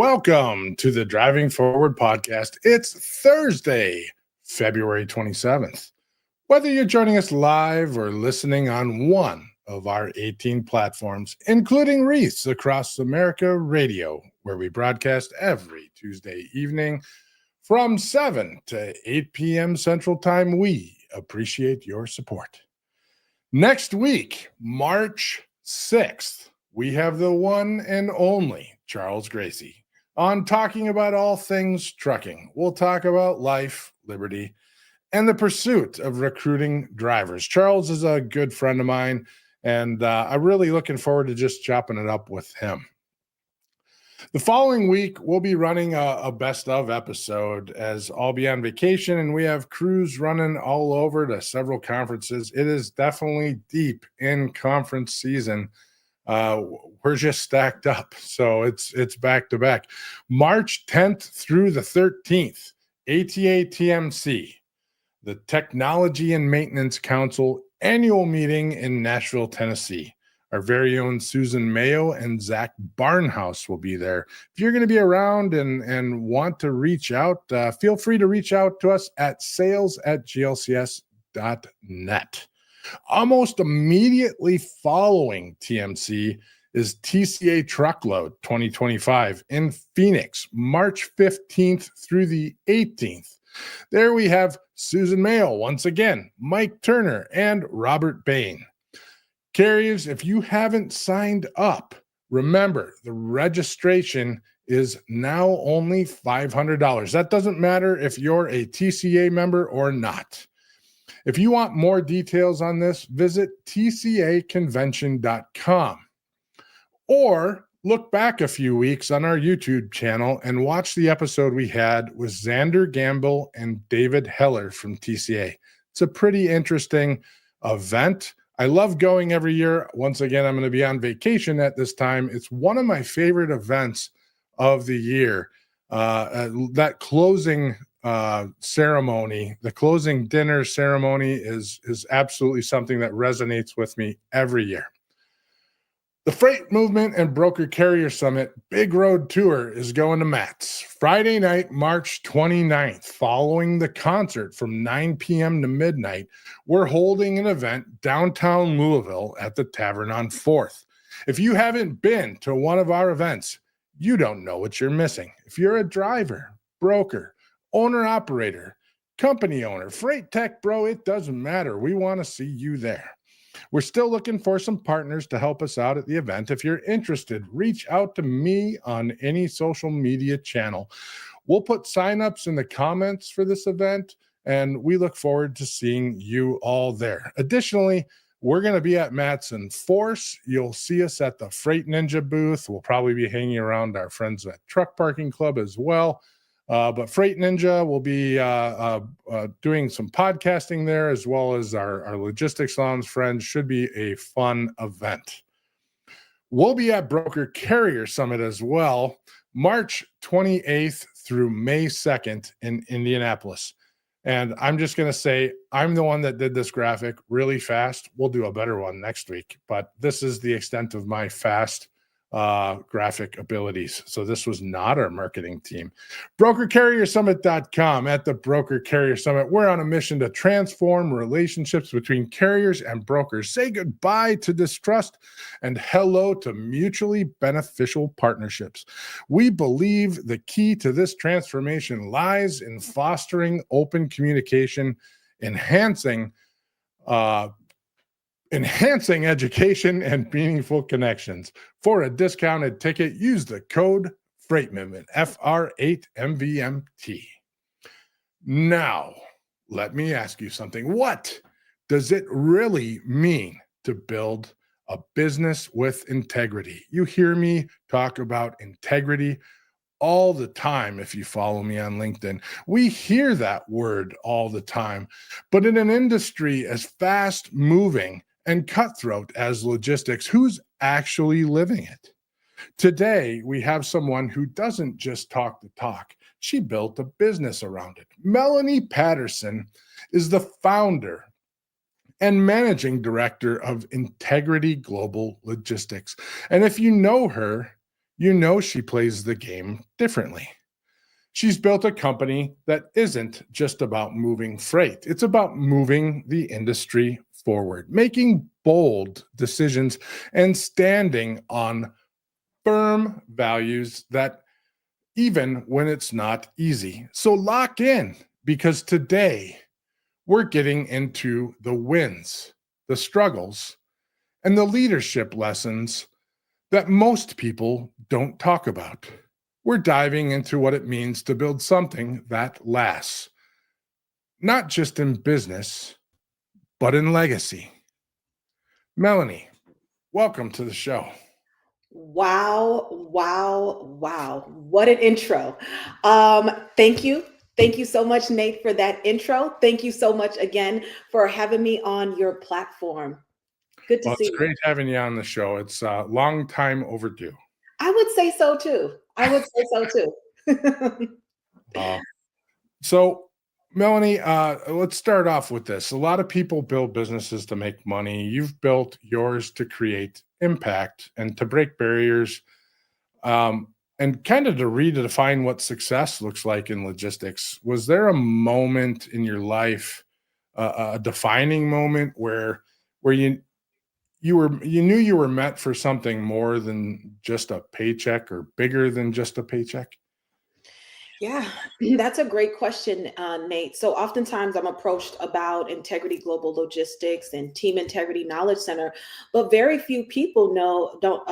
Welcome to the Driving Forward podcast. It's Thursday, February 27th. Whether you're joining us live or listening on one of our 18 platforms, including Wreaths Across America Radio, where we broadcast every Tuesday evening from 7 to 8 p.m. Central Time, we appreciate your support. Next week, March 6th, we have the one and only Charles Gracie on talking about all things trucking. We'll talk about life, liberty, and the pursuit of recruiting drivers. Charles is a good friend of mine, and I'm really looking forward to just chopping it up with him. The following week, we'll be running a best of episode as I'll be on vacation and we have crews running all over to several conferences. It is definitely deep in conference season. We're just stacked up. So it's back to back. March 10th through the 13th, ATA TMC, the Technology and Maintenance Council annual meeting in Nashville, Tennessee. Our very own Susan Mayo and Zach Barnhouse will be there. If you're going to be around and want to reach out, feel free to reach out to us at sales@glcs.net. Almost immediately following TMC is TCA Truckload 2025 in Phoenix, March 15th through the 18th. There we have Susan Mayo once again, Mike Turner, and Robert Bain. Carriers, if you haven't signed up, remember the registration is now only $500. That doesn't matter if you're a TCA member or not. If you want more details on this, visit tcaconvention.com or look back a few weeks on our YouTube channel and watch the episode we had with Xander Gamble and David Heller from TCA. It's a pretty interesting event. I love going every year. Once again, I'm going to be on vacation at this time. It's one of my favorite events of the year. That closing ceremony, the closing dinner ceremony is absolutely something that resonates with me every year. The Freight Movement and Broker Carrier Summit Big Road Tour is going to Matt's Friday night, March 29th. Following the concert from 9 p.m. to midnight, we're holding an event downtown Louisville at the Tavern on 4th. If you haven't been to one of our events, you don't know what you're missing. If you're a driver, broker, owner-operator, company owner, freight tech bro, it doesn't matter. We want to see you there. We're still looking for some partners to help us out at the event. If you're interested, reach out to me on any social media channel. We'll put signups in the comments for this event, and we look forward to seeing you all there. Additionally, we're going to be at Matt's in force. You'll see us at the Freight Ninja booth. We'll probably be hanging around our friends at Truck Parking Club as well. But Freight Ninja will be doing some podcasting there, as well as our Logistics Lounge friends. Should be a fun event. We'll be at Broker Carrier Summit as well, March 28th through May 2nd in Indianapolis. And I'm just going to say, I'm the one that did this graphic really fast. We'll do a better one next week, but this is the extent of my fast graphic abilities. So this was not our marketing team. BrokerCarrierSummit.com. At the Broker Carrier Summit, we're on a mission to transform relationships between carriers and brokers. Say goodbye to distrust and hello to mutually beneficial partnerships. We believe the key to this transformation lies in fostering open communication, enhancing education and meaningful connections. For a discounted ticket, use the code FREIGHTMVMT, FR8MVMT. Now, let me ask you something. What does it really mean to build a business with integrity? You hear me talk about integrity all the time if you follow me on LinkedIn. We hear that word all the time, but in an industry as fast moving and cutthroat as logistics, who's actually living it? Today, we have someone who doesn't just talk the talk. She built a business around it. Melanie Patterson is the founder and managing director of Integrity Global Logistics. And if you know her, you know she plays the game differently. She's built a company that isn't just about moving freight, it's about moving the industry forward, making bold decisions, and standing on firm values that even when it's not easy. So lock in because today we're getting into the wins, the struggles, and the leadership lessons that most people don't talk about. We're diving into what it means to build something that lasts, not just in business, but in legacy. Melanie, welcome to the show. Wow, wow, wow. What an intro. Thank you. Thank you so much, Nate, for that intro. Thank you so much again for having me on your platform. Good to Well, see it's you. great having you on the show. It's a long time overdue. I would say so too. I would say so too. Uh, so, Melanie, let's start off with this. A lot of people build businesses to make money. You've built yours to create impact and to break barriers, and kind of to redefine what success looks like in logistics. Was there a moment in your life, a defining moment where you knew you were meant for something more than just a paycheck or bigger than just a paycheck? Yeah, that's a great question, Nate. So oftentimes I'm approached about Integrity Global Logistics and Team Integrity Knowledge Center, but very few people know don't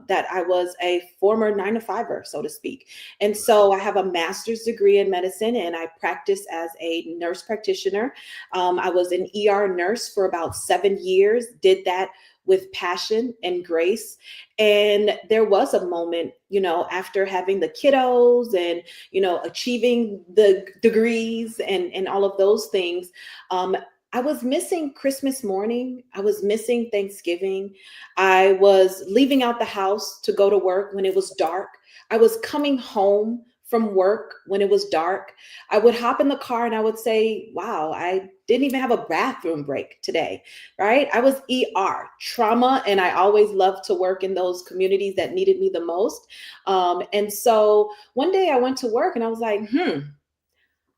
that I was a former 9 to 5er, so to speak. And so I have a master's degree in medicine, and I practice as a nurse practitioner. I was an ER nurse for about 7 years. Did that with passion and grace. And there was a moment, after having the kiddos and achieving the degrees and all of those things. I was missing Christmas morning. I was missing Thanksgiving. I was leaving out the house to go to work when it was dark. I was coming home from work when it was dark. I would hop in the car and I would say, wow, I didn't even have a bathroom break today, right? I was trauma, and I always loved to work in those communities that needed me the most. And so one day I went to work and I was like,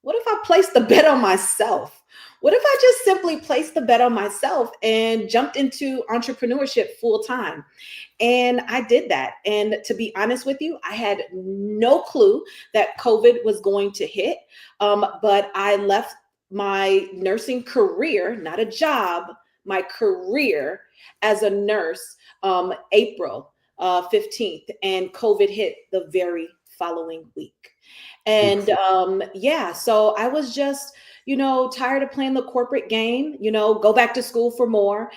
what if I placed the bet on myself? What if I just simply placed the bet on myself and jumped into entrepreneurship full time? And I did that. And to be honest with you, I had no clue that COVID was going to hit. But I left my nursing career, not a job, my career as a nurse, April 15th, and COVID hit the very following week. And Oof. yeah, so I was just, tired of playing the corporate game, go back to school for more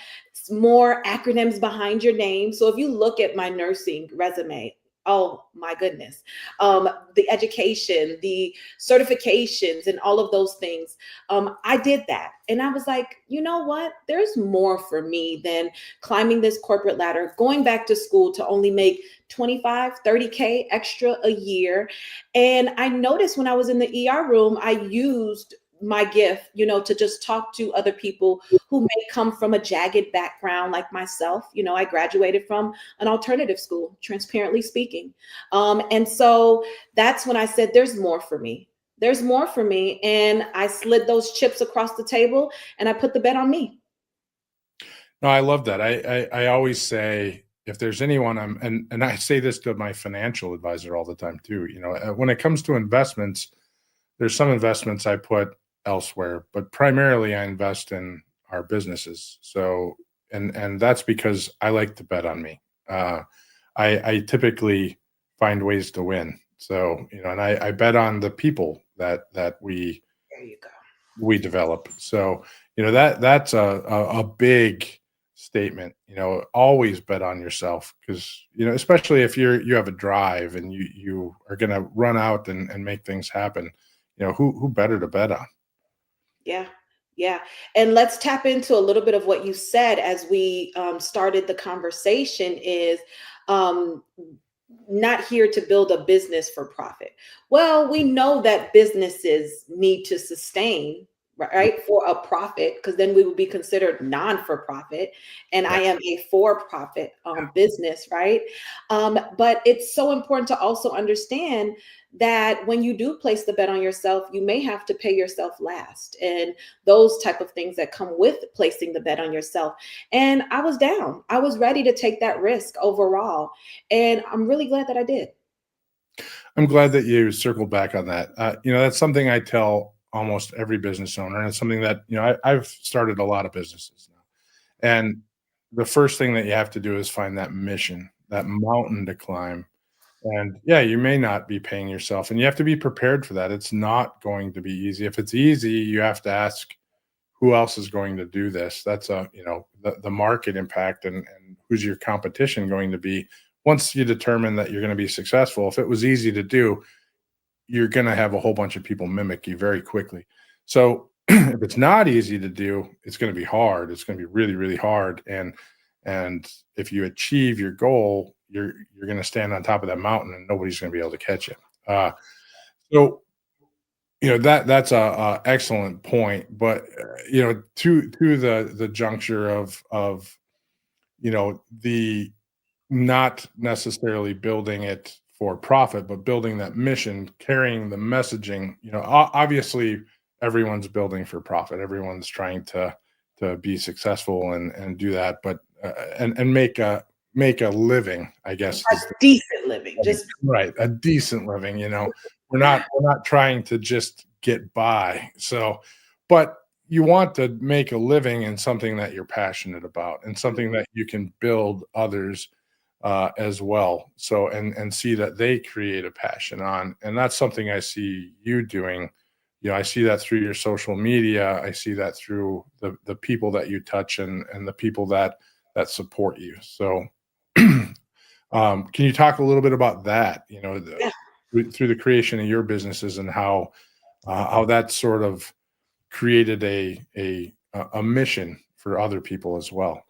acronyms behind your name. So if you look at my nursing resume, oh my goodness, the education, the certifications, and all of those things, I did that. And I was like, you know what? There's more for me than climbing this corporate ladder, going back to school to only make 25, 30K extra a year. And I noticed when I was in the ER room, I used my gift, to just talk to other people who may come from a jagged background like myself. I graduated from an alternative school, transparently speaking. And so that's when I said, there's more for me. There's more for me. And I slid those chips across the table and I put the bet on me. No, I love that. I always say if there's anyone and I say this to my financial advisor all the time too. When it comes to investments, there's some investments I put elsewhere, but primarily I invest in our businesses. So and that's because I like to bet on me. I typically find ways to win. So and I bet on the people that There you go. we develop. So that's a big statement. Always bet on yourself because especially if you have a drive and you are going to run out and make things happen. Who better to bet on? Yeah. Yeah. And let's tap into a little bit of what you said as we started the conversation is um, not here to build a business for profit. Well, we know that businesses need to sustain, right, for a profit, because then we would be considered non-for-profit, and I Right. am a for-profit business, right? But it's so important to also understand that when you do place the bet on yourself, you may have to pay yourself last, and those type of things that come with placing the bet on yourself. And I was down. I was ready to take that risk overall, and I'm really glad that I did. I'm glad that you circled back on that. That's something I tell almost every business owner, and it's something that I've started a lot of businesses now. And the first thing that you have to do is find that mission, that mountain to climb. And yeah, you may not be paying yourself, and you have to be prepared for that. It's not going to be easy. If it's easy, you have to ask who else is going to do this. That's the market impact, and who's your competition going to be. Once you determine that you're going to be successful, if it was easy to do, you're going to have a whole bunch of people mimic you very quickly. So if it's not easy to do, it's going to be hard. It's going to be really, really hard. And if you achieve your goal, you're going to stand on top of that mountain, and nobody's going to be able to catch you. So that's a excellent point. But to the juncture of the not necessarily building it for profit, but building that mission, carrying the messaging. Obviously, everyone's building for profit. Everyone's trying to be successful and do that, but and make a living, I guess, A is decent living, just right, a decent living. We're not trying to just get by. So, but you want to make a living in something that you're passionate about, and something that you can build others as well. So, and see that they create a passion on, and that's something I see you doing. I see that through your social media. I see that through the people that you touch, and the people that support you. So, can you talk a little bit about that? yeah. Through the creation of your businesses, and how that sort of created a mission for other people as well.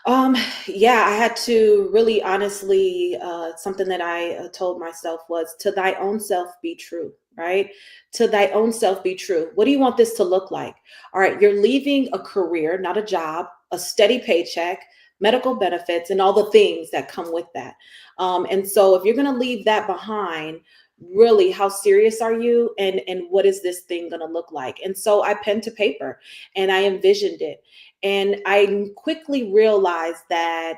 Um, yeah, I had to really honestly, something that I told myself was, to thy own self be true, right? To thy own self be true. What do you want this to look like? All right, you're leaving a career, not a job, a steady paycheck, medical benefits, and all the things that come with that. And so if you're going to leave that behind, really, how serious are you, and what is this thing going to look like? And so I pen to paper, and I envisioned it, and I quickly realized that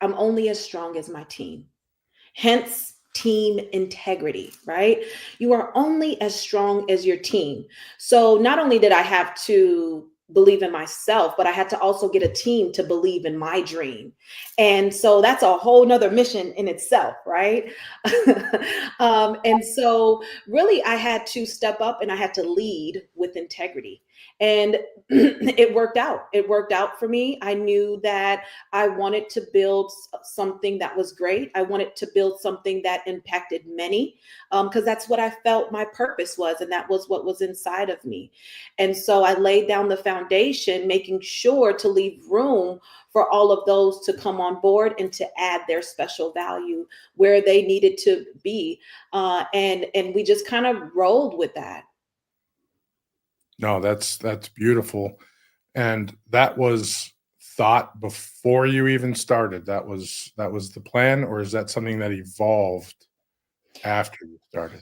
I'm only as strong as my team. Hence, team integrity, right? You are only as strong as your team. So not only did I have to believe in myself, but I had to also get a team to believe in my dream. And so that's a whole nother mission in itself, right? And so really I had to step up, and I had to lead with integrity. And it worked out. It worked out for me. I knew that I wanted to build something that was great. I wanted to build something that impacted many, because that's what I felt my purpose was, and that was what was inside of me. And so I laid down the foundation, making sure to leave room for all of those to come on board and to add their special value where they needed to be. And we just kind of rolled with that. No, that's beautiful. And that was thought before you even started. That was the plan, or is that something that evolved after you started?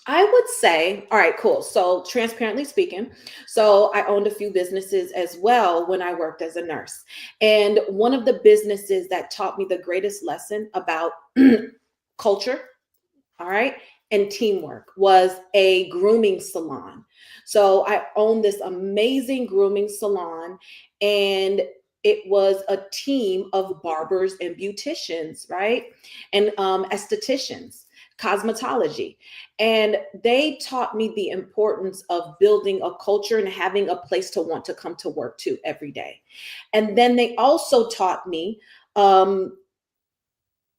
I would say, all right, cool. So, transparently speaking, so I owned a few businesses as well when I worked as a nurse. And one of the businesses that taught me the greatest lesson about culture, all right, and teamwork was a grooming salon. So, I owned this amazing grooming salon, and it was a team of barbers and beauticians, right? And estheticians, cosmetology. And they taught me the importance of building a culture and having a place to want to come to work to every day. And then they also taught me um,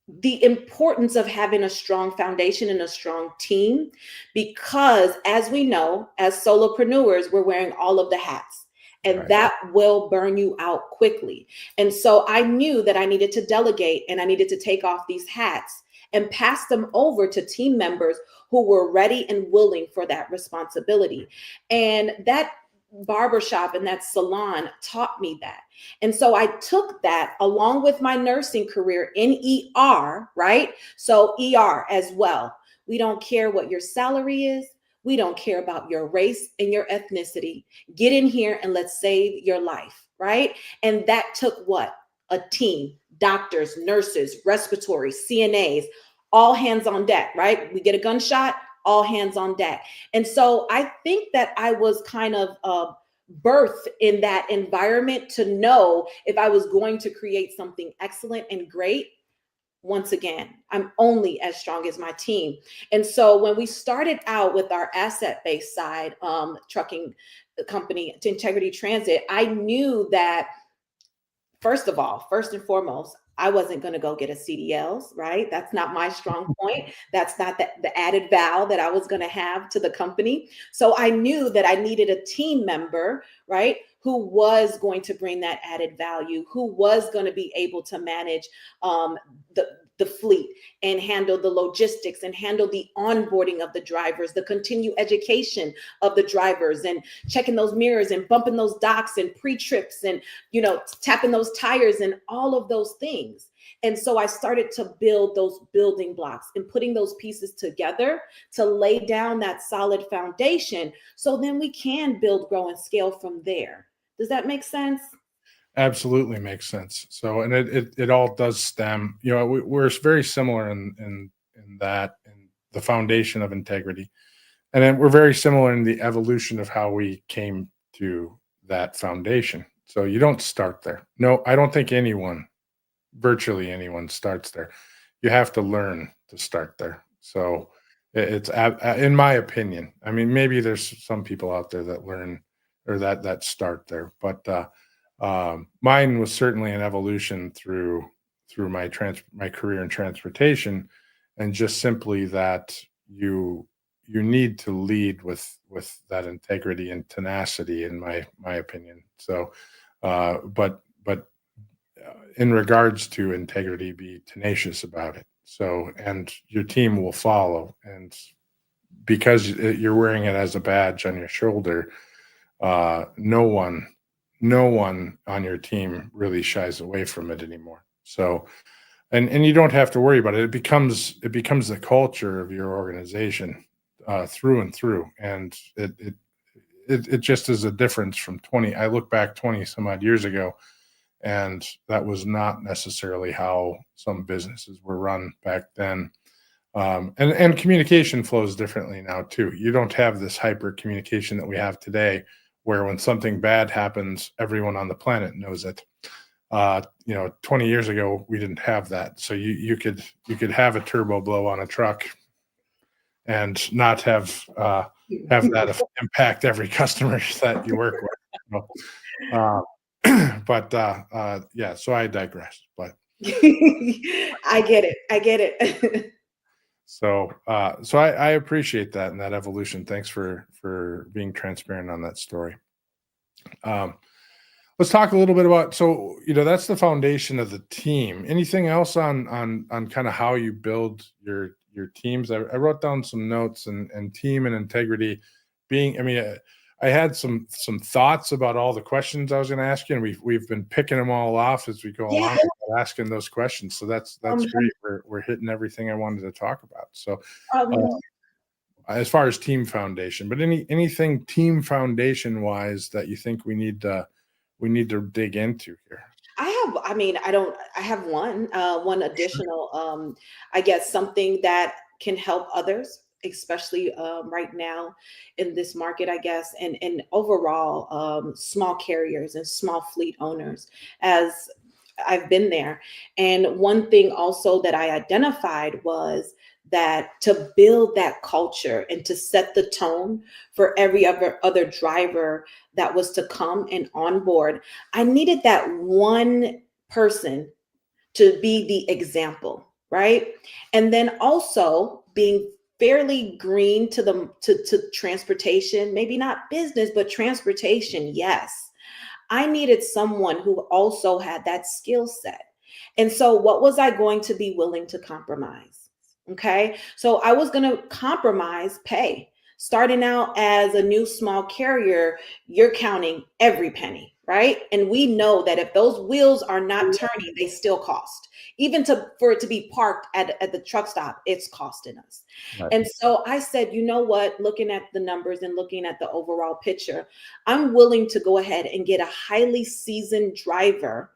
the importance of having a strong foundation and a strong team, because as we know, as solopreneurs, we're wearing all of the hats, and Right. that will burn you out quickly. And so I knew that I needed to delegate, and I needed to take off these hats and passed them over to team members who were ready and willing for that responsibility. And that barbershop and that salon taught me that. And so I took that along with my nursing career in ER, right? So ER as well. We don't care what your salary is. We don't care about your race and your ethnicity. Get in here and let's save your life, right? And that took what? A team, doctors, nurses, respiratory, CNAs, all hands on deck, right? We get a gunshot, all hands on deck. And so I think that I was kind of birthed in that environment to know if I was going to create something excellent and great. Once again, I'm only as strong as my team. And so when we started out with our asset-based side, trucking company, to Integrity Transit, I knew that first and foremost, I wasn't going to go get a CDLs, right? That's not my strong point. That's not the added value that I was going to have to the company. So I knew that I needed a team member, right, who was going to bring that added value, who was going to be able to manage the fleet and handle the logistics and handle the onboarding of the drivers, the continued education of the drivers, and checking those mirrors and bumping those docks and pre-trips and, tapping those tires and all of those things. And so I started to build those building blocks and putting those pieces together to lay down that solid foundation. So then we can build, grow, and scale from there. Does that make sense? Absolutely makes sense. So, and it all does stem, we're very similar in that, in the foundation of integrity. And then we're very similar in the evolution of how we came to that foundation. So you don't start there. No, I don't think virtually anyone starts there. You have to learn to start there. So it's, in my opinion, I mean, maybe there's some people out there that learn or that start there, but mine was certainly an evolution through my career in transportation, and just simply that you need to lead with that integrity and tenacity, in my opinion. So, but in regards to integrity, be tenacious about it. So, and your team will follow, and because you're wearing it as a badge on your shoulder, no one on your team really shies away from it anymore. So, and you don't have to worry about it. It becomes the culture of your organization, through and through, and it just is a difference from 20. I look back 20 some odd years ago, and that was not necessarily how some businesses were run back then. And communication flows differently now too. You don't have this hyper communication that we have today, where when something bad happens, everyone on the planet knows it. 20 years ago, we didn't have that. So you could have a turbo blow on a truck and not have that impact every customer that you work with. Yeah, so I digress. But I get it. So I appreciate that and that evolution. Thanks for being transparent on that story. Let's talk a little bit about, so that's the foundation of the team. Anything else on kind of how you build your teams? I wrote down some notes, and team and integrity being. I mean, I had some thoughts about all the questions I was going to ask you, and we've been picking them all off as we go along, asking those questions. So that's great. We're hitting everything I wanted to talk about. So as far as team foundation, but anything team foundation wise that you think we need to dig into here? I have one additional, I guess, something that can help others, especially right now in this market, I guess, and overall small carriers and small fleet owners, as I've been there. And one thing also that I identified was that to build that culture and to set the tone for every other driver that was to come and onboard, I needed that one person to be the example, right? And then also being fairly green to transportation, maybe not business, but transportation, yes. I needed someone who also had that skill set. And so what was I going to be willing to compromise? Okay. So I was going to compromise pay. Starting out as a new small carrier, you're counting every penny, right? And we know that if those wheels are not turning, they still cost. Even for it to be parked at the truck stop, it's costing us. Right. And so I said, you know what? Looking at the numbers and looking at the overall picture, I'm willing to go ahead and get a highly seasoned driver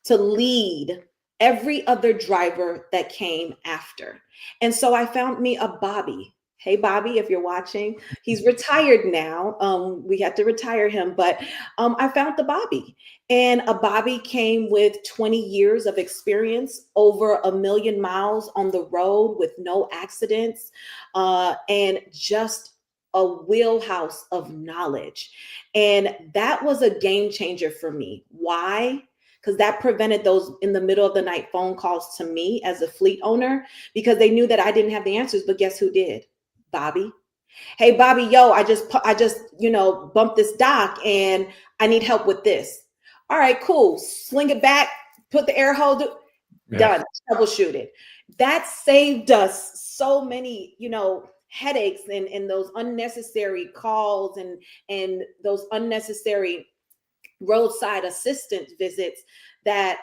to lead every other driver that came after. And so I found me a Bobby. Hey, Bobby, if you're watching, he's retired now. We had to retire him, but I found the Bobby. And a Bobby came with 20 years of experience, over 1 million miles on the road with no accidents, and just a wheelhouse of knowledge. And that was a game changer for me. Why? Because that prevented those in the middle of the night phone calls to me as a fleet owner, because they knew that I didn't have the answers. But guess who did? Bobby. Hey, Bobby, yo, I just bumped this dock and I need help with this. All right, cool. Sling it back, put the air hole, done, troubleshoot it. That saved us so many, headaches and those unnecessary calls and those unnecessary roadside assistance visits that,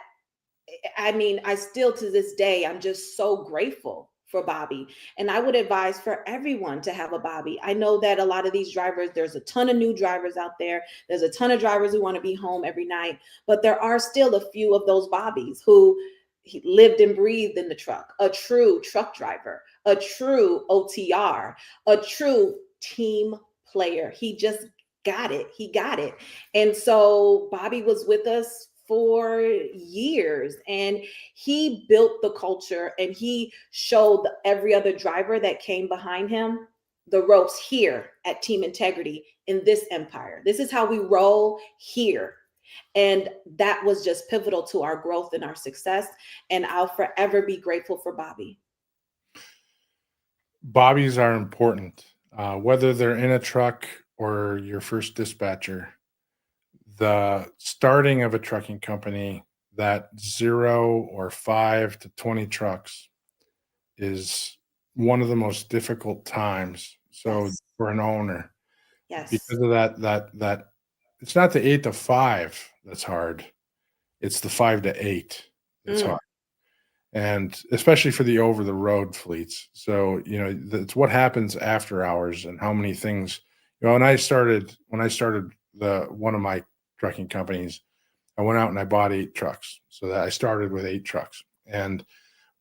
I mean, I still to this day, I'm just so grateful for Bobby. And I would advise for everyone to have a Bobby. I know that a lot of these drivers, there's a ton of new drivers out there. There's a ton of drivers who want to be home every night, but there are still a few of those Bobbies who he lived and breathed in the truck, a true truck driver, a true OTR, a true team player. He just got it. He got it. And so Bobby was with us for years, and he built the culture, and he showed every other driver that came behind him the ropes here at Team Integrity in this empire. This is how we roll here. And that was just pivotal to our growth and our success. And I'll forever be grateful for Bobby. Bobbies are important, whether they're in a truck or your first dispatcher. The starting of a trucking company, that 0 or 5 to 20 trucks, is one of the most difficult times. So Yes. for an owner, Yes. because of that it's not the 8 to 5 that's hard. It's the 5 to 8 that's hard. And especially for the over the road fleets. So, it's what happens after hours and how many things, when I started one of my trucking companies, I went out and I bought 8 trucks. So that I started with 8 trucks. And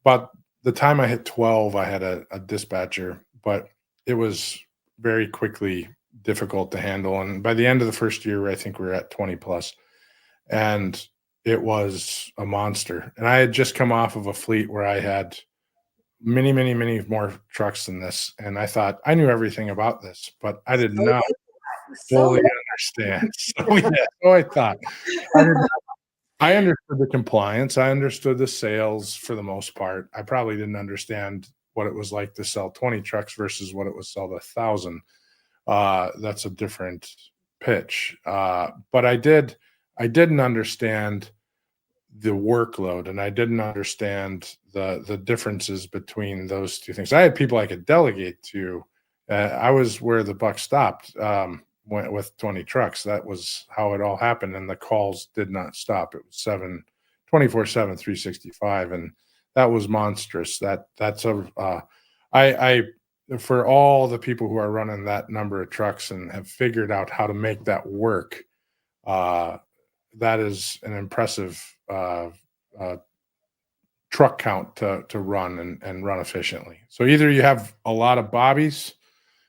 but the time I hit 12, I had a dispatcher, but it was very quickly difficult to handle. And by the end of the first year, I think we were at 20 plus. And it was a monster. And I had just come off of a fleet where I had many, many, many more trucks than this. And I thought I knew everything about this, but I did not fully understand. So, yeah, so I thought I understood the compliance. I understood the sales for the most part. I probably didn't understand what it was like to sell 20 trucks versus what it was sell to 1,000. That's a different pitch. But I didn't understand the workload, and I didn't understand the differences between those two things. I had people I could delegate to. I was where the buck stopped with 20 trucks. That was how it all happened, and the calls did not stop. It was 24/7, 365, and that was monstrous. I for all the people who are running that number of trucks and have figured out how to make that work, that is an impressive truck count to run and run efficiently. So either you have a lot of Bobbies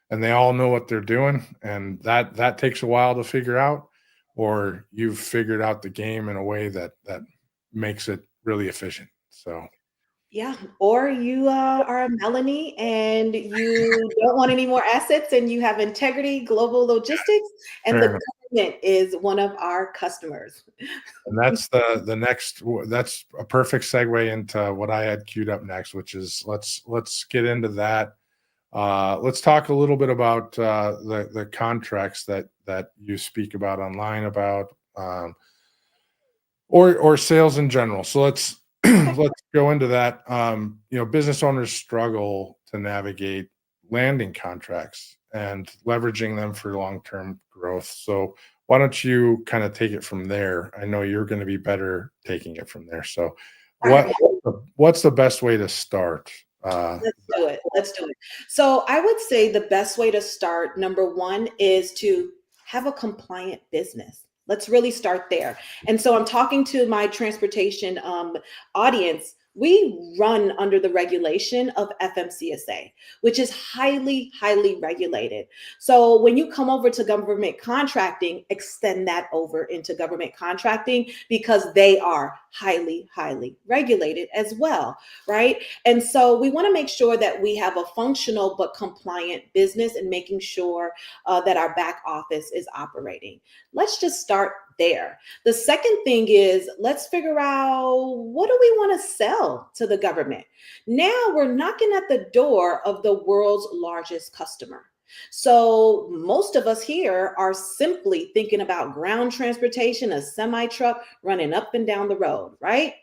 and they all know what they're doing, and that takes a while to figure out, or you've figured out the game in a way that makes it really efficient. So yeah, or you are a Melanie and you don't want any more assets, and you have Integrity Global Logistics, and the government is one of our customers. And that's the next. That's a perfect segue into what I had queued up next, which is let's get into that. Let's talk a little bit about the contracts that you speak about online about, or sales in general. So Okay. let's go into that. Business owners struggle to navigate landing contracts and leveraging them for long-term growth. So why don't you kind of take it from there? I know you're going to be better taking it from there. So All right. what's the best way to start? Let's do it. Let's do it. So I would say the best way to start, number one, is to have a compliant business. Let's really start there. And so I'm talking to my transportation audience. We run under the regulation of FMCSA, which is highly, highly regulated. So when you come over to government contracting, extend that over into government contracting because they are highly, highly regulated as well, right? And so we want to make sure that we have a functional but compliant business and making sure that our back office is operating. Let's just start there. The second thing is let's figure out, what do we want to sell to the government? Now we're knocking at the door of the world's largest customer. So most of us here are simply thinking about ground transportation, a semi truck running up and down the road, right?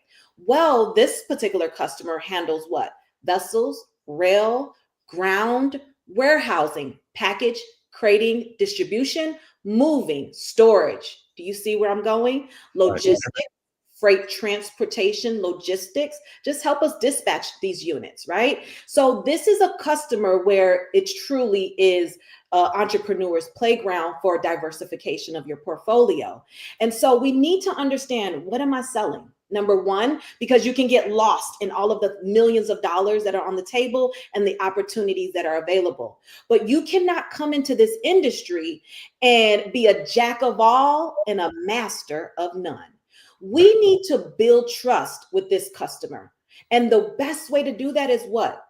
Well, this particular customer handles what? Vessels, rail, ground, warehousing, package, crating, distribution, moving, storage. Do you see where I'm going? Logistics, freight transportation, logistics. Just help us dispatch these units, right? So this is a customer where it truly is entrepreneur's playground for diversification of your portfolio. And so we need to understand, what am I selling? Number one, because you can get lost in all of the millions of dollars that are on the table and the opportunities that are available. But you cannot come into this industry and be a jack of all and a master of none. We need to build trust with this customer. And the best way to do that is what?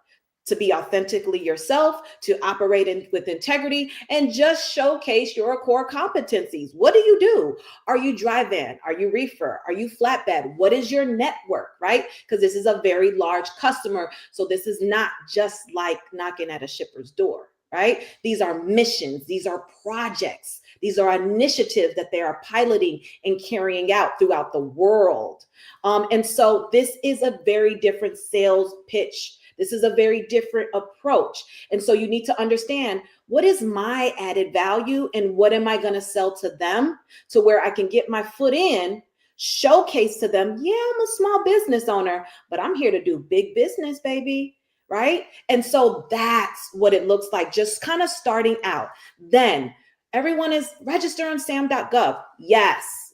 To be authentically yourself, to operate with integrity, and just showcase your core competencies. What do? Are you dry van? Are you reefer? Are you flatbed? What is your network, right? Because this is a very large customer. So this is not just like knocking at a shipper's door, right? These are missions. These are projects. These are initiatives that they are piloting and carrying out throughout the world. And so this is a very different sales pitch. This is a very different approach. And so you need to understand, what is my added value and what am I going to sell to them to where I can get my foot in, showcase to them, yeah, I'm a small business owner, but I'm here to do big business, baby. Right? And so that's what it looks like, just kind of starting out. Then everyone is register on sam.gov. Yes,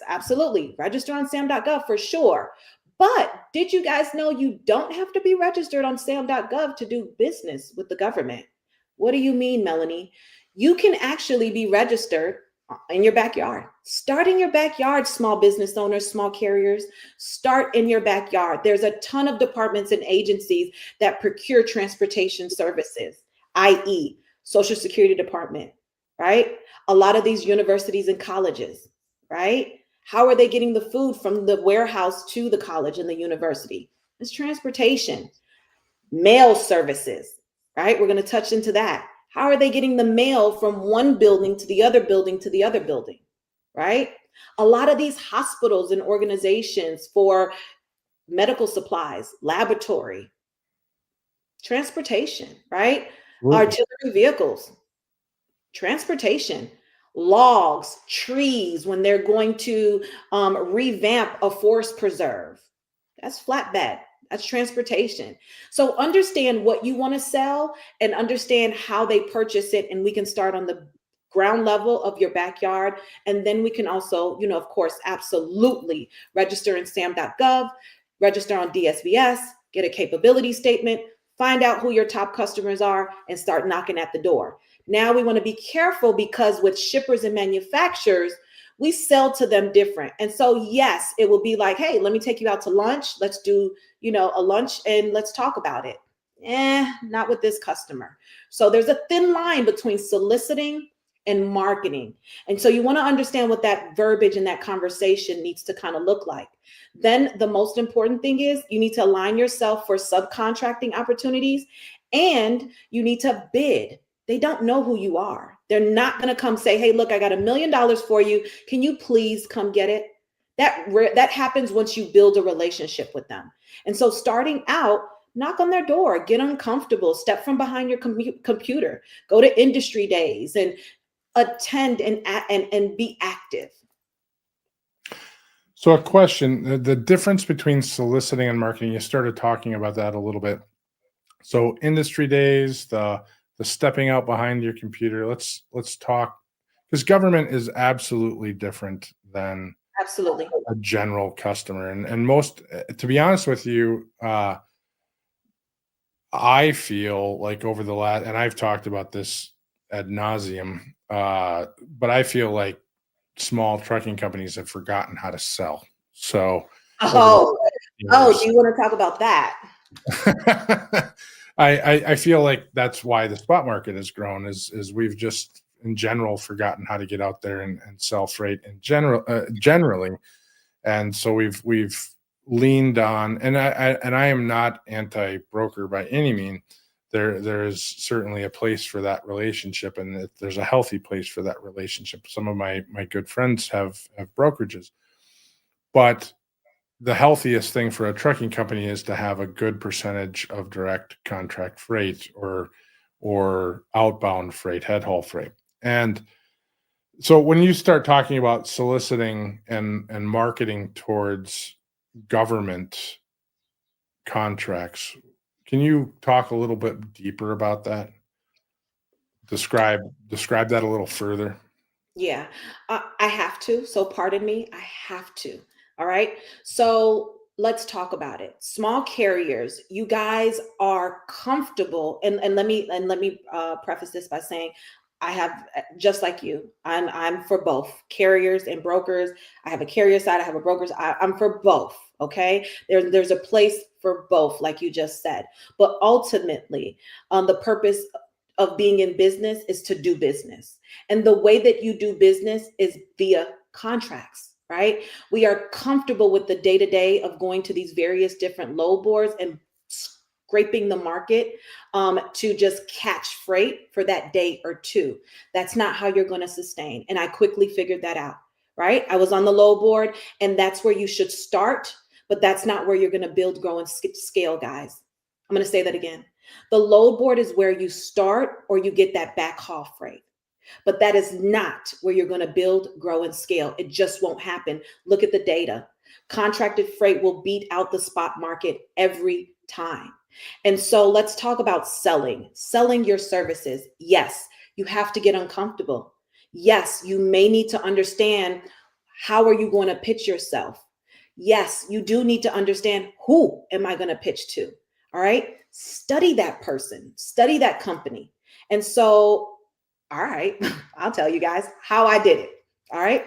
absolutely. Register on sam.gov for sure. But did you guys know you don't have to be registered on sam.gov to do business with the government? What do you mean, Melanie? You can actually be registered in your backyard. Start in your backyard, small business owners, small carriers. Start in your backyard. There's a ton of departments and agencies that procure transportation services, i.e., Social Security Department, right? A lot of these universities and colleges, right? How are they getting the food from the warehouse to the college and the university? It's transportation. Mail services, right? We're going to touch into that. How are they getting the mail from one building to the other building to the other building, right? A lot of these hospitals and organizations for medical supplies, laboratory, transportation, right? Artillery vehicles, transportation, logs, trees, when they're going to revamp a forest preserve. That's flatbed. That's transportation. So understand what you want to sell and understand how they purchase it. And we can start on the ground level of your backyard. And then we can also, of course, absolutely register in sam.gov, register on DSVS, get a capability statement, find out who your top customers are, and start knocking at the door. Now we want to be careful because with shippers and manufacturers, we sell to them different. And so, yes, it will be like, hey, let me take you out to lunch. Let's do, a lunch and let's talk about it. Not with this customer. So there's a thin line between soliciting and marketing. And so you want to understand what that verbiage and that conversation needs to kind of look like. Then the most important thing is you need to align yourself for subcontracting opportunities and you need to bid. They don't know who you are. They're not going to come say, hey, look, I got $1 million for you. Can you please come get it? That happens once you build a relationship with them. And so starting out, knock on their door, get uncomfortable, step from behind your computer, go to industry days and attend and be active. So a question, the difference between soliciting and marketing, you started talking about that a little bit. So industry days, the stepping out behind your computer, let's talk, because government is absolutely different than Absolutely. a general customer. And most, to be honest with you, I feel like over the last, and I've talked about this ad nauseum, but I feel like small trucking companies have forgotten how to sell. So over the Oh, oh, years, do you want to talk about that? I feel like that's why the spot market has grown is we've just in general forgotten how to get out there and sell freight in generally. And so we've leaned on, and I am not anti-broker by any mean. There is certainly a place for that relationship, and there's a healthy place for that relationship. Some of my good friends have brokerages, but the healthiest thing for a trucking company is to have a good percentage of direct contract freight or outbound freight, head haul freight. And so when you start talking about soliciting and marketing towards government contracts, can you talk a little bit deeper about that? Describe that a little further. Yeah, I have to. So pardon me, I have to. All right. So let's talk about it. Small carriers, you guys are comfortable, and let me preface this by saying, I have just like you. I'm for both carriers and brokers. I have a carrier side. I have a broker's. I'm for both. Okay. There's a place for both, like you just said. But ultimately, the purpose of being in business is to do business. And the way that you do business is via contracts, right? We are comfortable with the day to day of going to these various different load boards and scraping the market to just catch freight for that day or two. That's not how you're going to sustain. And I quickly figured that out, right? I was on the load board, and that's where you should start, but that's not where you're going to build, grow, and scale, guys. I'm going to say that again. The load board is where you start or you get that back haul freight. But that is not where you're going to build, grow, and scale. It just won't happen. Look at the data. Contracted freight will beat out the spot market every time. And so let's talk about selling your services. Yes, you have to get uncomfortable. Yes, you may need to understand, how are you going to pitch yourself? Yes, you do need to understand, who am I going to pitch to? All right. Study that person, study that company. And so, all right, I'll tell you guys how I did it. All right.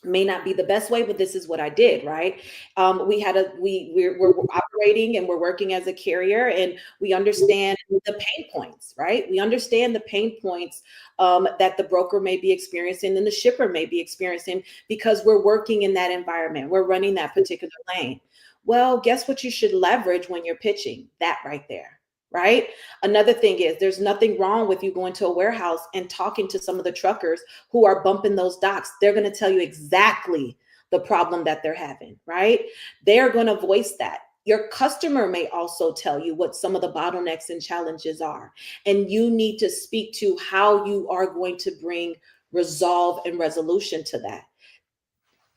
May not be the best way, but this is what I did, right? We're operating and we're working as a carrier, and we understand the pain points, right? We understand the pain points that the broker may be experiencing and the shipper may be experiencing, because we're working in that environment. We're running that particular lane. Well, guess what you should leverage when you're pitching? That right there. Right. Another thing is, there's nothing wrong with you going to a warehouse and talking to some of the truckers who are bumping those docks. They're going to tell you exactly the problem that they're having. Right. They're going to voice that. Your customer may also tell you what some of the bottlenecks and challenges are. And you need to speak to how you are going to bring resolve and resolution to that.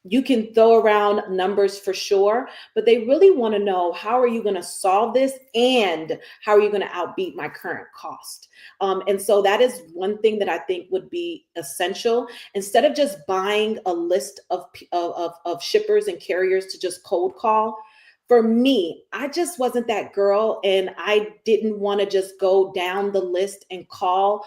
You can throw around numbers for sure, but they really want to know, how are you going to solve this, and how are you going to outbeat my current cost? And so that is one thing that I think would be essential. Instead of just buying a list of shippers and carriers to just cold call, for me, I just wasn't that girl, and I didn't want to just go down the list and call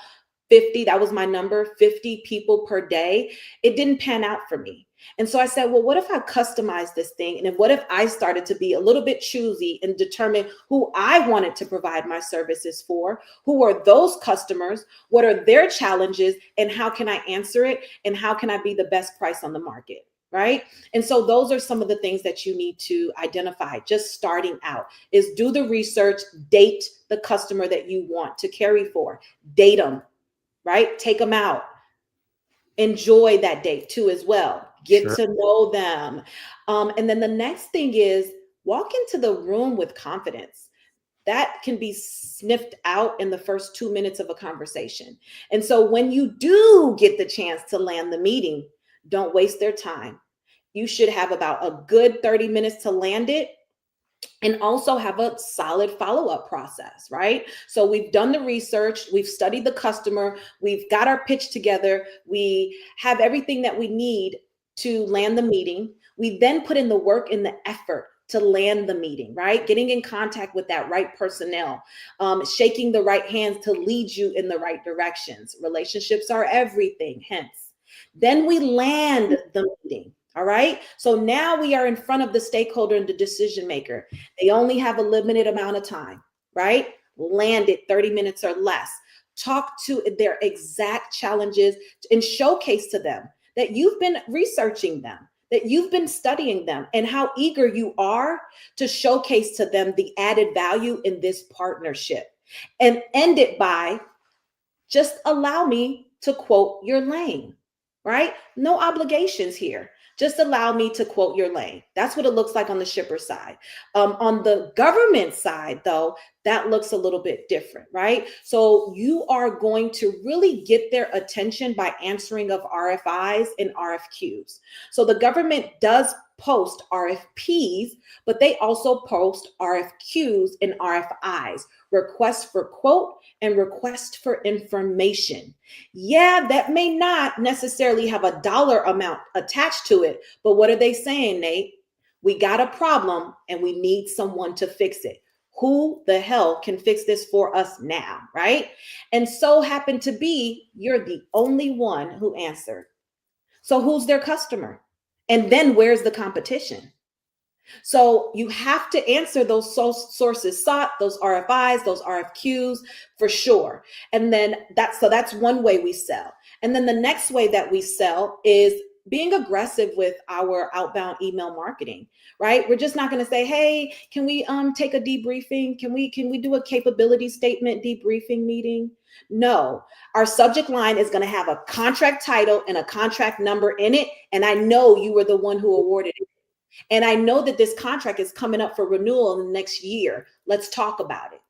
50. That was my number, 50 people per day. It didn't pan out for me. And so I said, well, what if I customize this thing? And then what if I started to be a little bit choosy and determine who I wanted to provide my services for? Who are those customers? What are their challenges? And how can I answer it? And how can I be the best price on the market? Right. And so those are some of the things that you need to identify just starting out, is do the research, date the customer that you want to carry for, date them, right? Take them out. Enjoy that date too as well. get Sure. to know them. And then the next thing is walk into the room with confidence. That can be sniffed out in the first 2 minutes of a conversation. And so when you do get the chance to land the meeting, don't waste their time. You should have about a good 30 minutes to land it, and also have a solid follow-up process, right? So we've done the research, we've studied the customer, we've got our pitch together, we have everything that we need to land the meeting. We then put in the work and the effort to land the meeting, right? Getting in contact with that right personnel, shaking the right hands to lead you in the right directions. Relationships are everything, hence. Then we land the meeting. All right. So now we are in front of the stakeholder and the decision maker. They only have a limited amount of time, right? Land it 30 minutes or less. Talk to their exact challenges and showcase to them that you've been researching them, that you've been studying them, and how eager you are to showcase to them the added value in this partnership. And end it by, just allow me to quote your lane, right? No obligations here. Just allow me to quote your lane. That's what it looks like on the shipper side. On the government side, though, that looks a little bit different, right? So you are going to really get their attention by answering of RFIs and RFQs. So the government does post RFPs, but they also post RFQs and RFIs, requests for quote and request for information. Yeah, that may not necessarily have a dollar amount attached to it, but what are they saying, Nate? We got a problem and we need someone to fix it. Who the hell can fix this for us now, right? And so happened to be, you're the only one who answered. So who's their customer? And then where's the competition? So you have to answer those sources sought, those RFIs, those RFQs for sure. And then that's one way we sell. And then the next way that we sell is being aggressive with our outbound email marketing, right? We're just not going to say, hey, can we take a debriefing? Can we do a capability statement debriefing meeting? No, our subject line is going to have a contract title and a contract number in it. And I know you were the one who awarded it. And I know that this contract is coming up for renewal in the next year. Let's talk about it.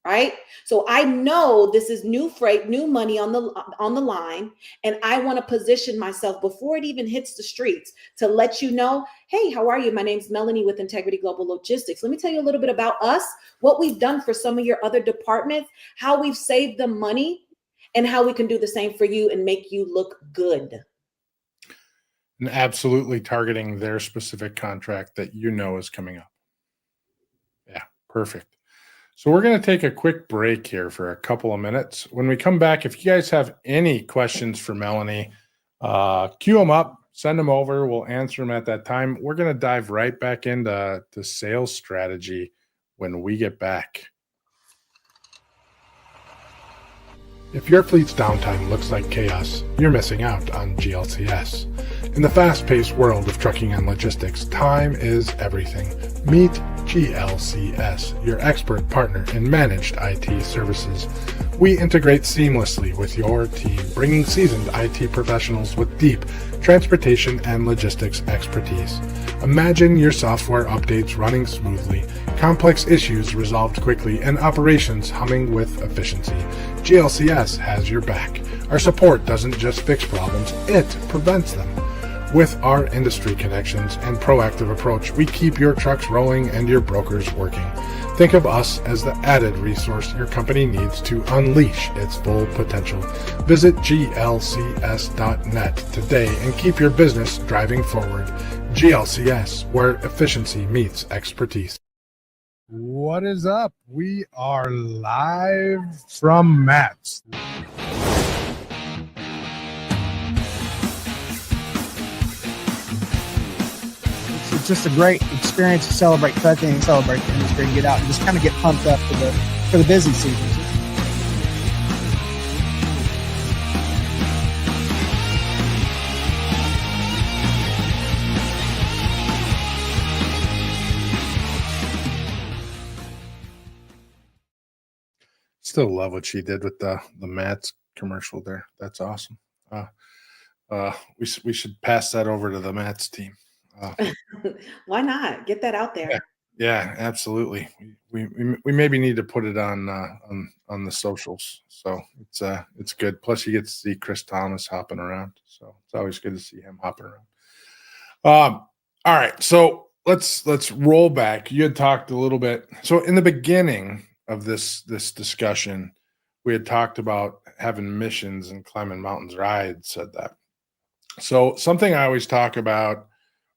Right? So I know this is new freight, new money on the line, and I want to position myself before it even hits the streets to let you know, hey, how are you? My name's Melanie with Integrity Global Logistics. Let me tell you a little bit about us, what we've done for some of your other departments, how we've saved them money, and how we can do the same for you and make you look good. And absolutely targeting their specific contract that you know is coming up. Yeah, perfect. So we're going to take a quick break here for a couple of minutes. When we come back, if you guys have any questions for Melanie, queue them up, send them over. We'll answer them at that time. We're going to dive right back into the sales strategy when we get back. If your fleet's downtime looks like chaos, you're missing out on GLCS. In the fast-paced world of trucking and logistics, time is everything. Meet GLCS, your expert partner in managed IT services. We integrate seamlessly with your team, bringing seasoned IT professionals with deep transportation and logistics expertise. Imagine your software updates running smoothly, complex issues resolved quickly, and operations humming with efficiency. GLCS has your back. Our support doesn't just fix problems, it prevents them. With our industry connections and proactive approach, we keep your trucks rolling and your brokers working. Think of us as the added resource your company needs to unleash its full potential. Visit glcs.net today and keep your business driving forward. GLCS, where efficiency meets expertise. What is up? We are live from Matt's. It's just a great experience to celebrate trucking and celebrate the industry and get out and just kind of get pumped up for the busy season. Still love what she did with the Matt's commercial there. That's awesome. We should pass that over to the Mets team. Why not? Get that out there. Yeah, yeah, absolutely. We maybe need to put it on the socials. So it's good. Plus, you get to see Chris Thomas hopping around. So it's always good to see him hopping around. All right, so let's roll back. You had talked a little bit. So in the beginning of this discussion, we had talked about having missions and climbing mountains, or I had said that. So something I always talk about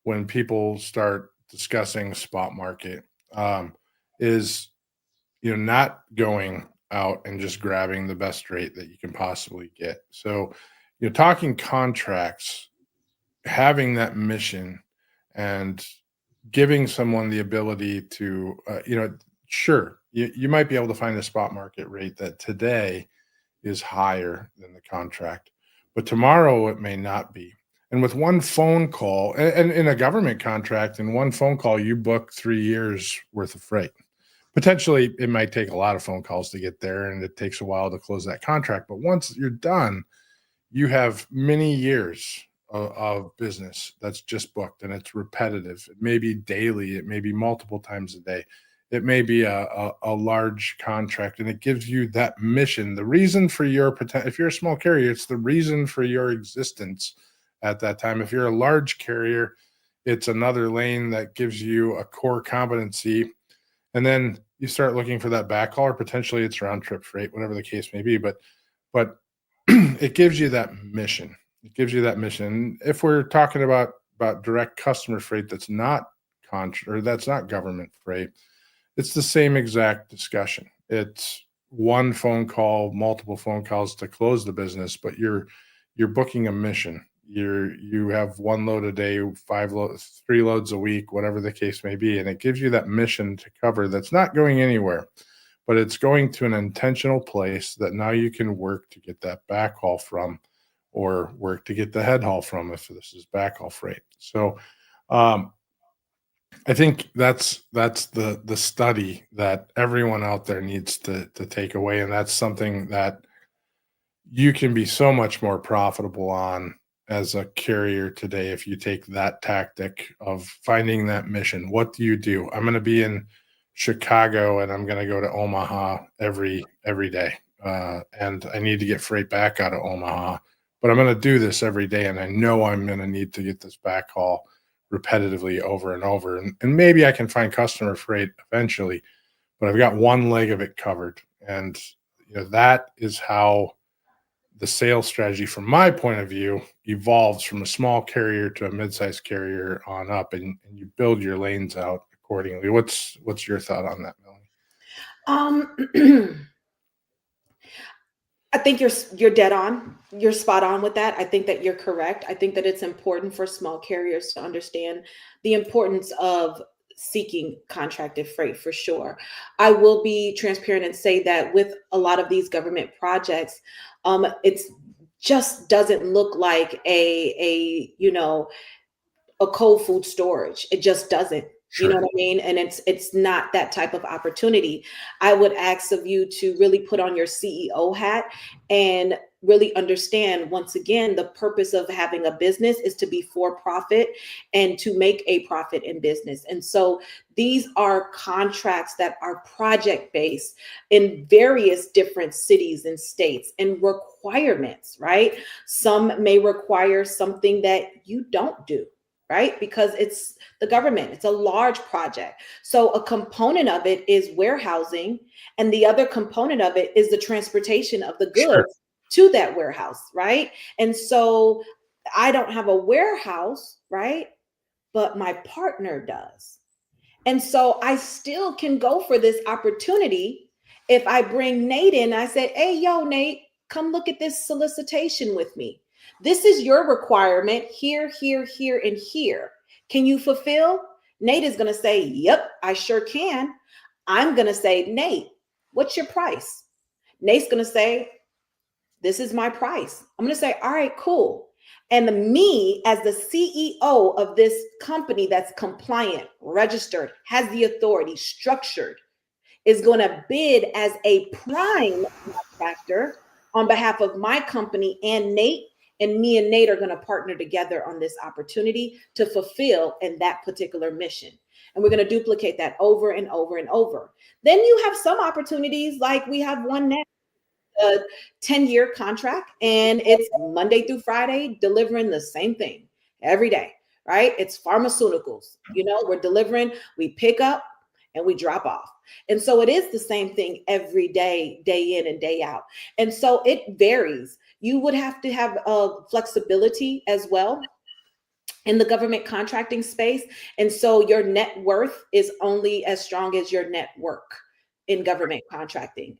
when people start discussing spot market is not going out and just grabbing the best rate that you can possibly get. So talking contracts, having that mission, and giving someone the ability to sure, you might be able to find a spot market rate that today is higher than the contract, but tomorrow it may not be. And with one phone call, and in a government contract, in one phone call, you book 3 years worth of freight. Potentially, it might take a lot of phone calls to get there, and it takes a while to close that contract. But once you're done, you have many years of business that's just booked, and it's repetitive. It may be daily, it may be multiple times a day. It may be a large contract, and it gives you that mission, the reason for your potential. If you're a small carrier, it's the reason for your existence at that time. If you're a large carrier, it's another lane that gives you a core competency. And then you start looking for that backhaul, or potentially it's round trip freight, whatever the case may be. But it gives you that mission. It gives you that mission. If we're talking about direct customer freight that's not that's not government freight, it's the same exact discussion. It's one phone call, multiple phone calls to close the business, but you're booking a mission. You have one load a day, 3 loads a week, whatever the case may be, and it gives you that mission to cover that's not going anywhere, but it's going to an intentional place that now you can work to get that backhaul from, or work to get the head haul from if this is backhaul freight. So I think that's the study that everyone out there needs to take away, and that's something that you can be so much more profitable on as a carrier today if you take that tactic of finding that mission. What do you do? I'm going to be in Chicago and I'm going to go to Omaha every day, and I need to get freight back out of Omaha, but I'm going to do this every day, and I know I'm going to need to get this backhaul repetitively over and over, and maybe I can find customer freight eventually, but I've got one leg of it covered. And that is how the sales strategy, from my point of view, evolves from a small carrier to a mid-sized carrier on up, and you build your lanes out accordingly. What's your thought on that, Melanie? I think you're dead on. You're spot on with that. I think that you're correct. I think that it's important for small carriers to understand the importance of seeking contracted freight, for sure. I will be transparent and say that with a lot of these government projects, it's just doesn't look like a cold food storage. It just doesn't. Sure. You know what I mean? And it's not that type of opportunity. I would ask of you to really put on your CEO hat and really understand, once again, the purpose of having a business is to be for profit and to make a profit in business. And so these are contracts that are project based in various different cities and states, and requirements, right? Some may require something that you don't do, right? Because it's the government, it's a large project. So a component of it is warehousing, and the other component of it is the transportation of the goods. Sure. To that warehouse, right? And so I don't have a warehouse, right? But my partner does. And so I still can go for this opportunity if I bring Nate in. I say, hey, yo, Nate, come look at this solicitation with me. This is your requirement here, here, here, and here. Can you fulfill? Nate is going to say, yep, I sure can. I'm going to say, Nate, what's your price? Nate's going to say, this is my price. I'm going to say, all right, cool. And me, as the CEO of this company that's compliant, registered, has the authority, structured, is going to bid as a prime contractor on behalf of my company and Nate And me and Nate are going to partner together on this opportunity to fulfill in that particular mission. And we're going to duplicate that over and over and over. Then you have some opportunities, like we have one now, a 10-year contract, and it's Monday through Friday delivering the same thing every day, right? It's pharmaceuticals. We're delivering, we pick up and we drop off. And so it is the same thing every day, day in and day out. And so it varies. You would have to have flexibility as well in the government contracting space. And so your net worth is only as strong as your network in government contracting.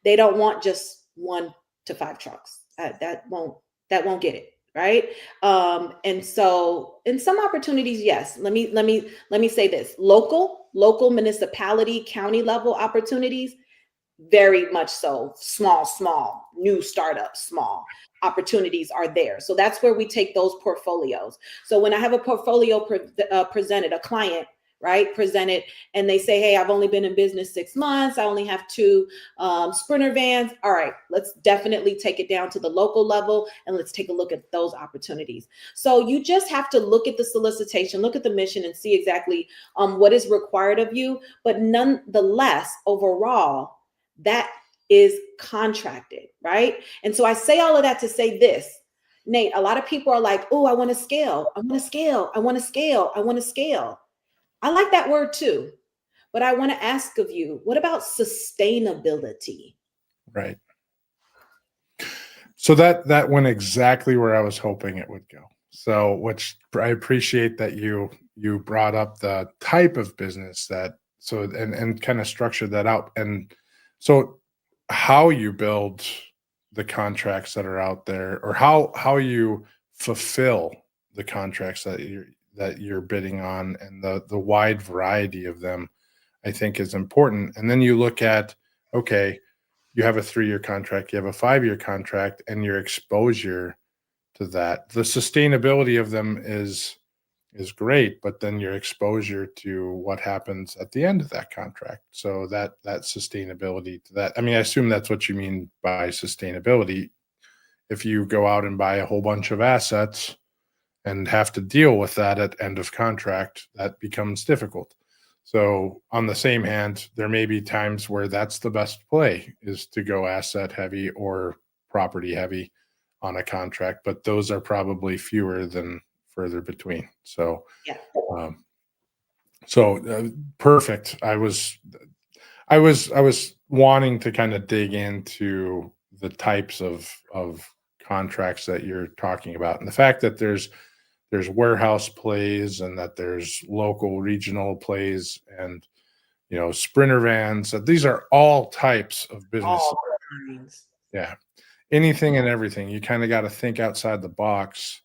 They don't want just 1 to 5 trucks. That won't get it. Right. And so in some opportunities, yes, let me say this: local municipality, county level opportunities, very much so. Small, new startups, small opportunities are there. So that's where we take those portfolios. So when I have a portfolio presented, a client, right, presented, and they say, hey, I've only been in business 6 months, I only have 2 Sprinter vans. All right, let's definitely take it down to the local level and let's take a look at those opportunities. So you just have to look at the solicitation, look at the mission, and see exactly what is required of you. But nonetheless, overall, that is contracted, right? And so I say all of that to say this, Nate, a lot of people are like, oh, I want to scale. I want to scale. I want to scale. I want to scale. I like that word too, but I want to ask of you, what about sustainability? Right. So that went exactly where I was hoping it would go. So, which I appreciate that you brought up the type of business and kind of structured that out. And so how you build the contracts that are out there, or how you fulfill the contracts that you're bidding on, and the wide variety of them, I think is important. And then you look at, okay, you have a 3-year contract, you have a 5-year contract, and your exposure to that. The sustainability of them is great, but then your exposure to what happens at the end of that contract. So that sustainability to that. I mean, I assume that's what you mean by sustainability. If you go out and buy a whole bunch of assets and have to deal with that at end of contract, that becomes difficult. So on the same hand, there may be times where that's the best play, is to go asset heavy or property heavy on a contract, but those are probably fewer than further between. So, Yeah. Perfect. I was wanting to kind of dig into the types of contracts that you're talking about, and the fact that there's warehouse plays, and that there's local regional plays, and Sprinter vans. That these are all types of business. All kinds. Yeah, anything and everything. You kind of got to think outside the box,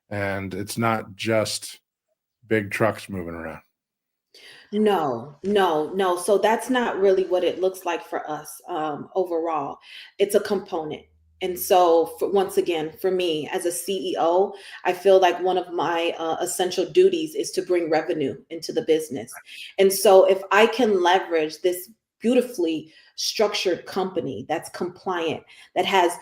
and it's not just big trucks moving around. No. So that's not really what it looks like for us overall. It's a component. And so, once again, for me as a CEO, I feel like one of my essential duties is to bring revenue into the business. And so, if I can leverage this beautifully structured company that's compliant, that has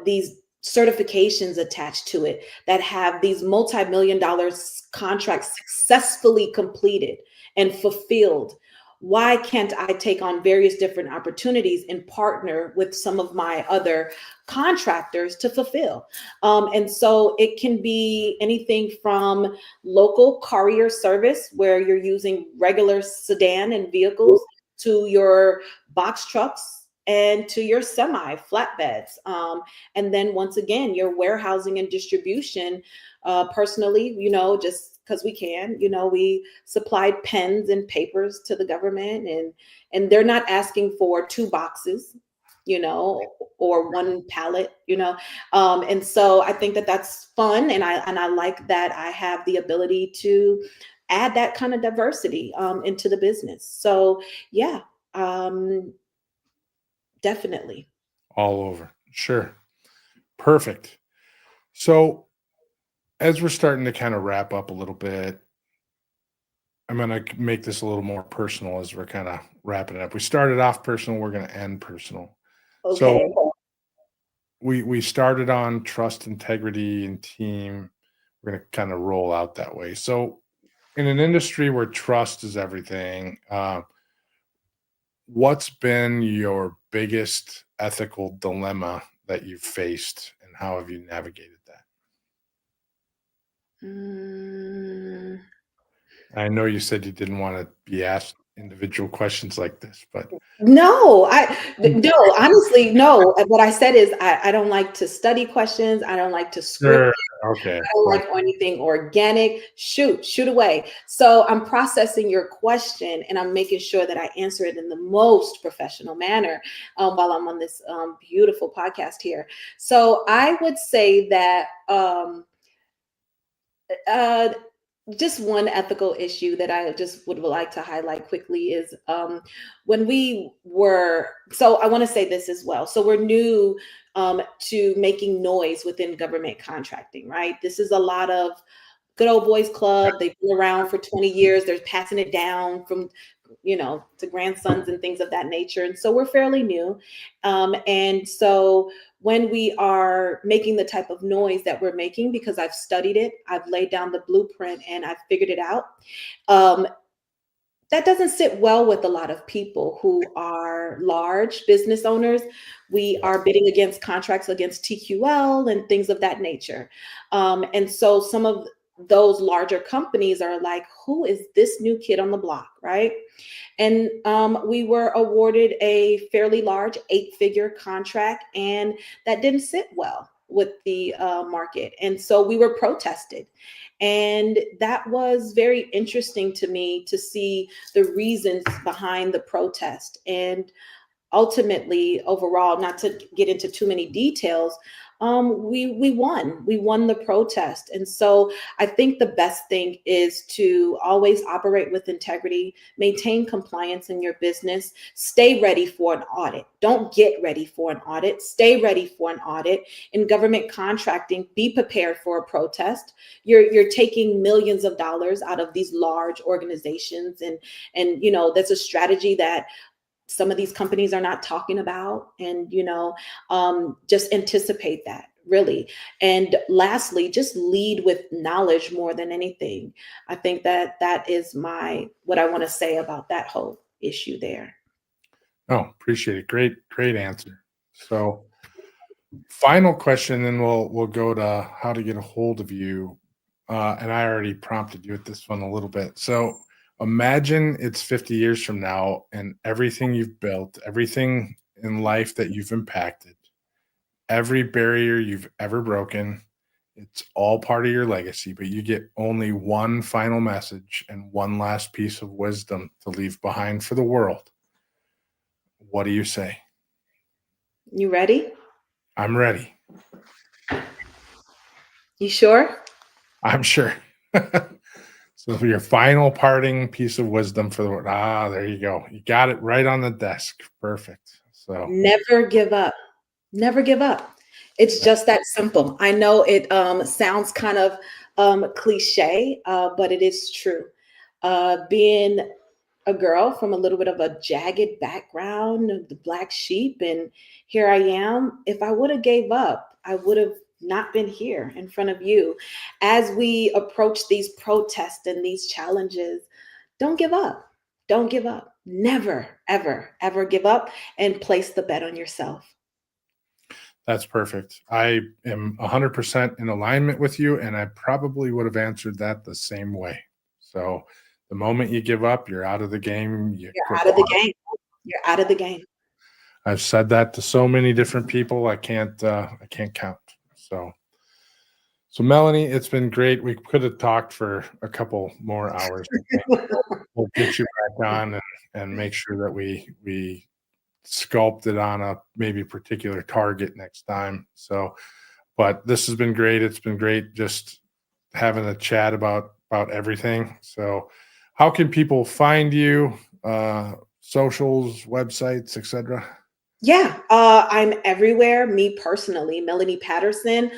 these certifications attached to it, that have these multi-million-dollar contracts successfully completed and fulfilled, why can't I take on various different opportunities and partner with some of my other contractors to fulfill? And so it can be anything from local courier service, where you're using regular sedan and vehicles, to your box trucks and to your semi flatbeds. And then once again, your warehousing and distribution. Personally, just because we can, we supplied pens and papers to the government, and they're not asking for 2 boxes, or 1 pallet, and so I think that that's fun, and I like that I have the ability to add that kind of diversity into the business. So yeah, definitely. All over. Sure. Perfect. So as we're starting to kind of wrap up a little bit, I'm going to make this a little more personal as we're kind of wrapping it up. We started off personal, we're going to end personal. Okay. So we started on trust, integrity, and team. We're going to kind of roll out that way. So, in an industry where trust is everything, what's been your biggest ethical dilemma that you've faced, and how have you navigated that? Mm, I know you said you didn't want to be asked individual questions like this, but no, honestly, no. What I said is I don't like to study questions. I don't like to script. sure. Okay. I don't like anything organic. Shoot away. So I'm processing your question and I'm making sure that I answer it in the most professional manner while I'm on this beautiful podcast here. So I would say that uh, just one ethical issue that I just would like to highlight quickly is when we were, so I want to say this as well. So we're new to making noise within government contracting, right? This is a lot of good old boys club. They've been around for 20 years. They're passing it down from, to grandsons and things of that nature. And so we're fairly new. And so when we are making the type of noise that we're making, because I've studied it, I've laid down the blueprint and I've figured it out. That doesn't sit well with a lot of people who are large business owners. We are bidding against contracts against TQL and things of that nature. And so some of those larger companies are like, who is this new kid on the block, right? And we were awarded a fairly large 8-figure contract, and that didn't sit well with the market. And so we were protested. And that was very interesting to me to see the reasons behind the protest. And ultimately, overall, not to get into too many details, we won the protest. And so I think the best thing is to always operate with integrity, maintain compliance in your business, stay ready for an audit. Don't get ready for an audit, stay ready for an audit. In government contracting, be prepared for a protest. You're taking millions of dollars out of these large organizations, and that's a strategy that some of these companies are not talking about. And just anticipate that, really. And lastly, just lead with knowledge more than anything. I think that is what I want to say about that whole issue there. Oh, appreciate it. Great answer. So, final question, then we'll go to how to get a hold of you. And I already prompted you with this one a little bit. So, imagine it's 50 years from now, and everything you've built, everything in life that you've impacted, every barrier you've ever broken, it's all part of your legacy, but you get only one final message and one last piece of wisdom to leave behind for the world. What do you say? You ready? I'm ready. You sure? I'm sure. So for your final parting piece of wisdom for the world. There you go. You got it right on the desk. Perfect. So Never give up. Never give up. It's just that simple. I know it sounds kind of cliche, but it is true. Being a girl from a little bit of a jagged background, the black sheep, and here I am. If I would have gave up, I would have not been here in front of you. As we approach these protests and these challenges, don't give up. Don't give up. Never, ever, ever give up, and place the bet on yourself. that's perfect. I am 100% in alignment with you, and I probably would have answered that the same way. So the moment you give up, you're out of the game. You You're quit out of the watching. game. You're out of the game. I've said that to so many different people. I can't count. So Melanie, it's been great. We could have talked for a couple more hours. I think. We'll get you back on and make sure that we sculpt it on a maybe particular target next time. So, but this has been great. It's been great just having a chat about everything. So, how can people find you? Socials, websites, etc. Yeah, I'm everywhere. Me personally, Melanie Patterson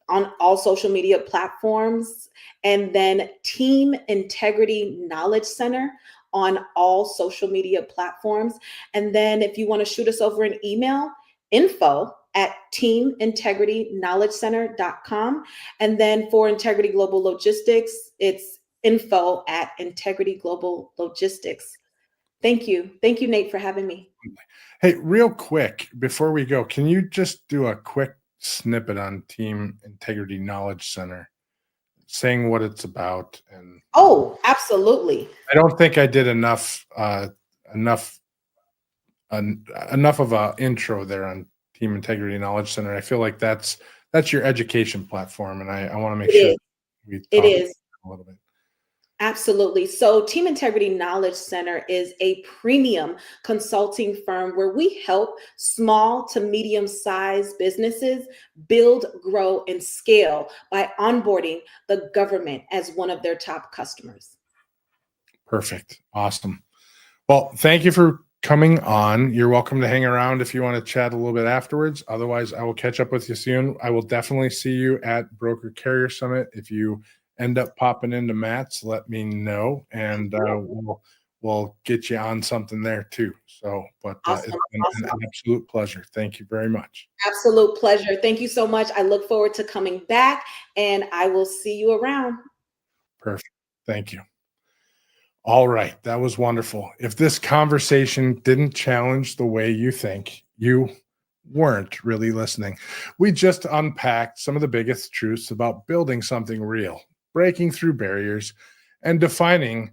on all social media platforms, and then Team Integrity Knowledge Center on all social media platforms. And then if you want to shoot us over an email, info at teamintegrityknowledgecenter.com. And then for Integrity Global Logistics, it's info at Integrity Global Logistics. Thank you. Thank you, Nate, for having me. Hey, real quick, before we go, can you just do a quick snippet on Team Integrity Knowledge Center, saying what it's about? And Oh, absolutely. I don't think I did enough enough of a intro there on Team Integrity Knowledge Center. I feel like that's your education platform, and I want to make It sure is. we It talk is. a little bit. Absolutely. So, Team Integrity Knowledge Center is a premium consulting firm where we help small to medium sized businesses build, grow, and scale by onboarding the government as one of their top customers. Perfect. Awesome. Well, thank you for coming on. You're welcome to hang around if you want to chat a little bit afterwards. Otherwise, I will catch up with you soon. I will definitely see you at Broker Carrier Summit. If you end up popping into Matt's, let me know, and we'll get you on something there too. So, but Awesome. it's been Awesome. an absolute pleasure. Thank you very much. Absolute pleasure. Thank you so much. I look forward to coming back, and I will see you around. Perfect. Thank you. All right. That was wonderful. If this conversation didn't challenge the way you think, you weren't really listening. We just unpacked some of the biggest truths about building something real, breaking through barriers, and defining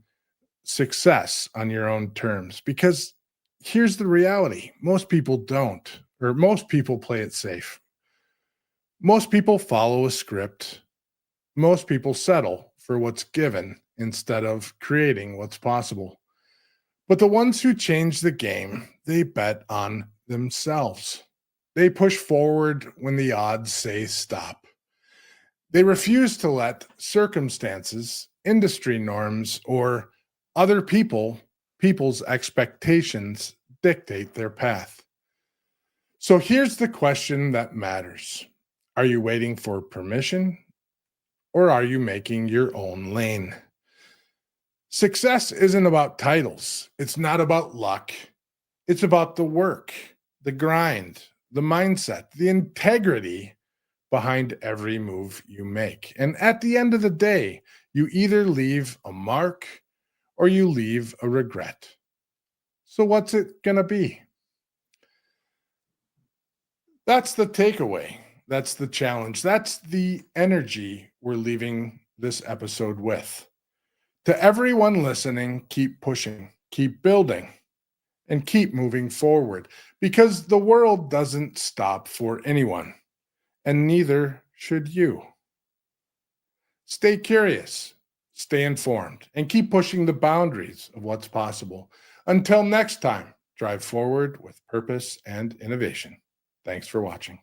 success on your own terms. Because here's the reality: most people don't, or most people play it safe. Most people follow a script. Most people settle for what's given instead of creating what's possible. But the ones who change the game, they bet on themselves. They push forward when the odds say stop. They refuse to let circumstances, industry norms, or other people's expectations dictate their path. So here's the question that matters. Are you waiting for permission, or are you making your own lane? Success isn't about titles. It's not about luck. It's about the work, the grind, the mindset, the integrity behind every move you make. And at the end of the day, you either leave a mark or you leave a regret. So what's it going to be? That's the takeaway. That's the challenge. That's the energy we're leaving this episode with. To everyone listening, keep pushing, keep building, and keep moving forward, because the world doesn't stop for anyone, and neither should you. Stay curious, stay informed, and keep pushing the boundaries of what's possible. Until next time, drive forward with purpose and innovation. Thanks for watching.